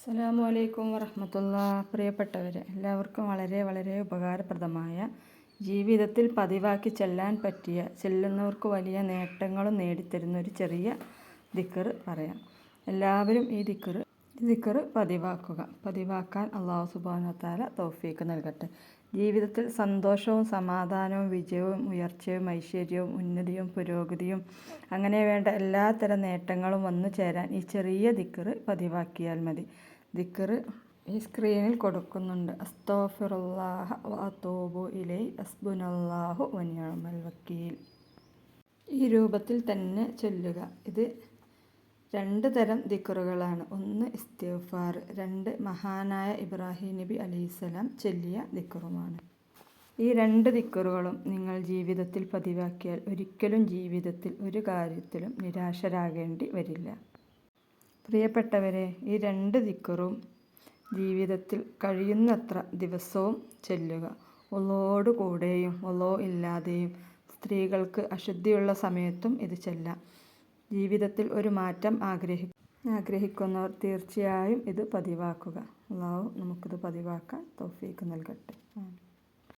അസ്സലാമു അലൈക്കും വറഹ്മത്തുള്ളാഹി. പ്രിയപ്പെട്ടവരെ, എല്ലാവർക്കും വളരെ വളരെ ഉപകാരപ്രദമായ, ജീവിതത്തിൽ പതിവാക്കി ചെല്ലാൻ പറ്റിയ, ചെല്ലുന്നവർക്ക് വലിയ നേട്ടങ്ങളും നേടിത്തരുന്ന ഒരു ചെറിയ ദിക്ർ പറയാം. എല്ലാവരും ഈ ദിക്ർ പതിവാക്കാൻ അല്ലാഹു സുബ്ഹാനഹു വ തആല തൗഫീഖ് നൽകട്ടെ. ജീവിതത്തിൽ സന്തോഷവും സമാധാനവും വിജയവും ഉയർച്ചയും ഐശ്വര്യവും ഉന്നതിയും പുരോഗതിയും അങ്ങനെ വേണ്ട എല്ലാത്തരം നേട്ടങ്ങളും വന്നു ചേരാൻ ഈ ചെറിയ ദിക്ർ പതിവാക്കിയാൽ മതി. ദിക്ർ ഈ സ്ക്രീനിൽ കൊടുക്കുന്നുണ്ട്. അസ്തഗ്ഫിറുല്ലാഹ വ അതൂബു ഇലൈഹി ഹസ്ബുനല്ലാഹു വ നിഅമൽ വക്കീൽ. ഈ രൂപത്തിൽ തന്നെ ചൊല്ലുക. ഇത് 2 തരം ദിക്റുകളാണ്. 1 ഇസ്തിഗ്ഫാർ, 2 മഹാനായ ഇബ്രാഹിം നബി അലൈഹിസ്സലാം ചൊല്ലിയ ദിക്റുമാണ്. ഈ 2 ദിക്റുകളും നിങ്ങൾ ജീവിതത്തിൽ പതിവാക്കിയാൽ ഒരിക്കലും ജീവിതത്തിൽ ഒരു കാര്യത്തിലും നിരാശരാകേണ്ടി വരില്ല. പ്രിയപ്പെട്ടവരെ, ഈ 2 ദിക്റും ജീവിതത്തിൽ കഴിയുന്നത്ര ദിവസവും ചൊല്ലുക. വുളുവോടു കൂടെയും വുളു ഇല്ലാതെയും സ്ത്രീകൾക്ക് അശുദ്ധിയുള്ള സമയത്തും ഇത് ചൊല്ലാം. ജീവിതത്തിൽ ഒരു മാറ്റം ആഗ്രഹിക്കുന്നവർ തീർച്ചയായും ഇത് പതിവാക്കുക. അല്ലാഹു നമുക്കിത് പതിവാക്കാൻ തൗഫീഖ് നൽകട്ടെ.